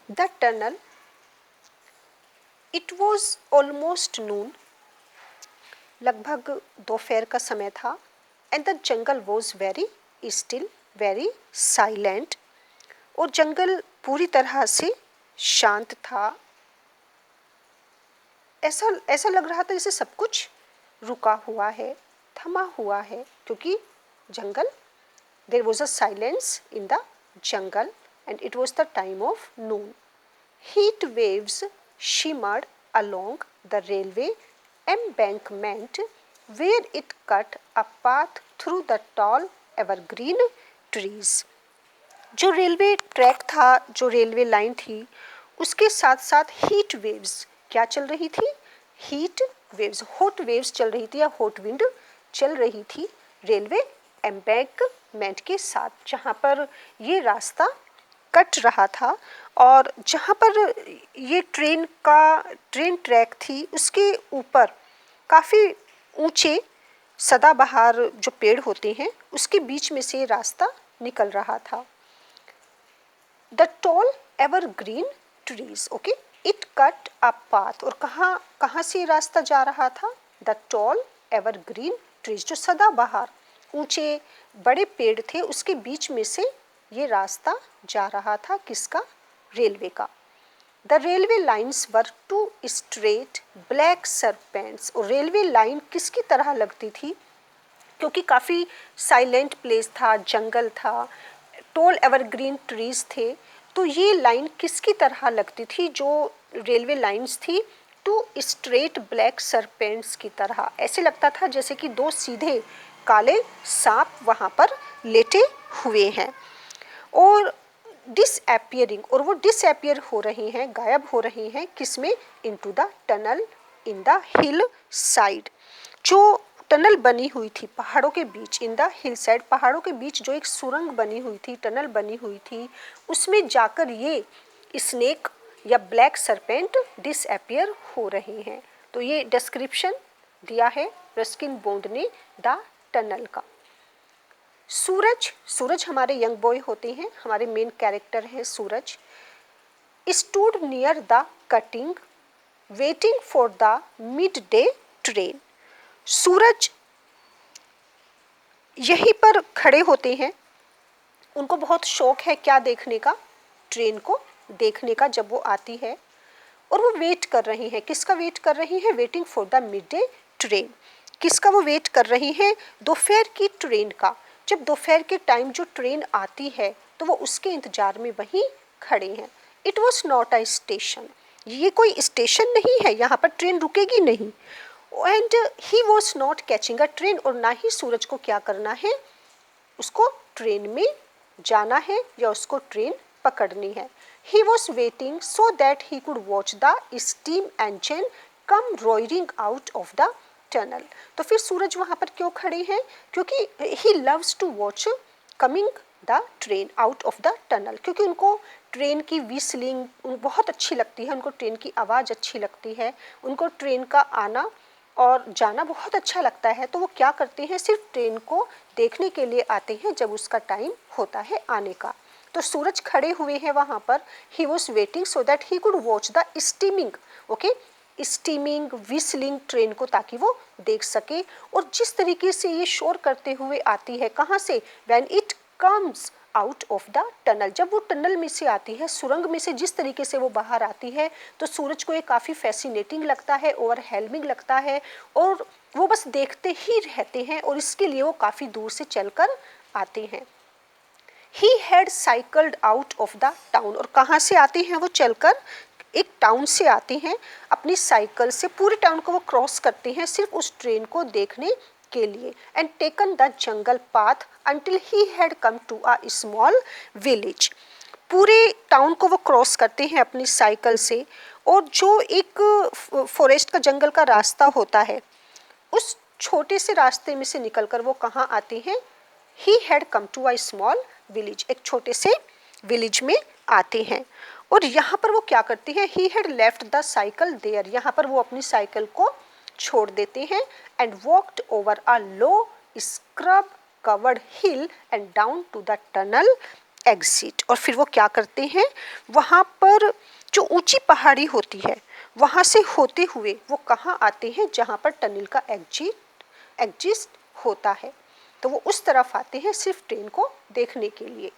The tunnel, it was almost noon, लगभग दोपहर का समय था। And the jungle was very still, very silent, और जंगल पूरी तरह से शांत था। ऐसा ऐसा लग रहा था जैसे सब कुछ रुका हुआ है, थमा हुआ है, क्योंकि जंगल, there was a silence in the jungle and it was the time of noon. Heat waves shimmered along the railway embankment where it cut a path through the tall evergreen trees. जो railway track था, जो railway line थी, उसके साथ साथ heat waves क्या चल रही थी? हीट वेव्स, हॉट वेव्स चल रही थी या हॉट विंड चल रही थी रेलवे एम्बैंकमेंट के साथ, जहाँ पर ये रास्ता कट रहा था। और जहाँ पर ये ट्रेन ट्रैक थी, उसके ऊपर काफ़ी ऊंचे सदाबहार जो पेड़ होते हैं, उसके बीच में से रास्ता निकल रहा था। The tall evergreen trees, okay, it cut a path, और कहाँ कहाँ से रास्ता जा रहा था? द टॉल एवरग्रीन ट्रीज, जो सदाबहार ऊंचे बड़े पेड़ थे, उसके बीच में से ये रास्ता जा रहा था। किसका? रेलवे का। The railway lines were two straight black serpents, और रेलवे लाइन किसकी तरह लगती थी? क्योंकि काफ़ी साइलेंट प्लेस था, जंगल था, टॉल एवरग्रीन ट्रीज थे, तो ये लाइन किसकी तरह लगती थी? जो रेलवे लाइन्स थी, टू स्ट्रेट ब्लैक सरपेंट्स की तरह। ऐसे लगता था जैसे कि दो सीधे काले सांप वहाँ पर लेटे हुए हैं। और डिसअपियरिंग, और वो डिसअपियर हो रही हैं, गायब हो रही हैं, किसमें? Into the tunnel in the hill side. जो टनल बनी हुई थी पहाड़ों के बीच, इन द हिल साइड, पहाड़ों के बीच जो एक सुरंग बनी हुई थी, टनल बनी हुई थी, उसमें जाकर ये स्नेक या ब्लैक सरपेंट डिसअपियर हो रहे हैं। तो ये डिस्क्रिप्शन दिया है रस्किन बॉन्ड ने द टनल का। सूरज, सूरज हमारे यंग बॉय होते हैं, हमारे मेन कैरेक्टर हैं Suraj. Stood near the cutting waiting for the mid day train. Suraj यहीं पर खड़े होते हैं, उनको बहुत शौक है क्या देखने का? ट्रेन को देखने का जब वो आती है। और वो वेट कर रही हैं, किसका वेट कर रही हैं? Waiting for the mid day train. किसका वो वेट कर रही हैं? दोपहर की ट्रेन का। जब दोपहर के टाइम जो ट्रेन आती है, तो वो उसके इंतजार में वहीं खड़े हैं। It was not a station, ये कोई स्टेशन नहीं है, यहाँ पर ट्रेन रुकेगी नहीं। And he was not catching a train, और ना ही सूरज को क्या करना है? उसको ट्रेन में जाना है या उसको ट्रेन पकड़नी है। He was waiting so that he could watch the steam engine come roaring out of the tunnel. तो फिर सूरज वहाँ पर क्यों खड़े हैं? क्योंकि he loves to watch coming the train out of the tunnel, क्योंकि उनको ट्रेन की व्हिसलिंग बहुत अच्छी लगती है, उनको ट्रेन की आवाज़ अच्छी लगती है, उनको ट्रेन का आना और जाना बहुत अच्छा लगता है। तो वो क्या करते हैं? सिर्फ ट्रेन को देखने के लिए आते हैं जब उसका टाइम होता है आने का। तो सूरज खड़े हुए हैं वहाँ पर। He was waiting so that he could watch the steaming, okay, steaming whistling train को, ताकि वो देख सके। और जिस तरीके से ये शोर करते हुए आती है, कहाँ से? When it comes out of the tunnel, जब वो टनल में से आती है, सुरंग में से जिस तरीके से वो बाहर आती है, तो सूरज को ये काफ़ी फैसिनेटिंग लगता है, ओवरहेलमिंग लगता है, और वो बस देखते ही रहते हैं, और इसके लिए वो काफ़ी दूर से चलकर आते हैं। He had cycled out of the town, और कहाँ से आते हैं वो चलकर? एक टाउन से आते हैं, अपनी साइकिल से पूरे टाउन को वो क्रॉस करते हैं सिर्फ उस ट्रेन को देखने के लिए। And taken the jungle path until he had come to a small village. पूरे टाउन को वो क्रॉस करते हैं अपनी साइकिल से, और जो एक फॉरेस्ट का, जंगल का रास्ता होता है, उस छोटे से रास्ते में से निकलकर वो कहाँ आते हैं? He had come to a small village, एक छोटे से विलेज में आते हैं। और यहाँ पर वो क्या करते हैं? He had left the cycle there, यहाँ पर वो अपनी साइकिल को छोड़ देते हैं। and walked over a low scrub covered hill and down to the tunnel exit. और फिर वो क्या करते हैं, वहाँ पर जो ऊंची पहाड़ी होती है वहाँ से होते हुए वो कहाँ आते हैं, जहाँ पर टनल का एग्जिस्ट होता है। तो वो उस तरफ आते हैं सिर्फ ट्रेन को देखने के लिए।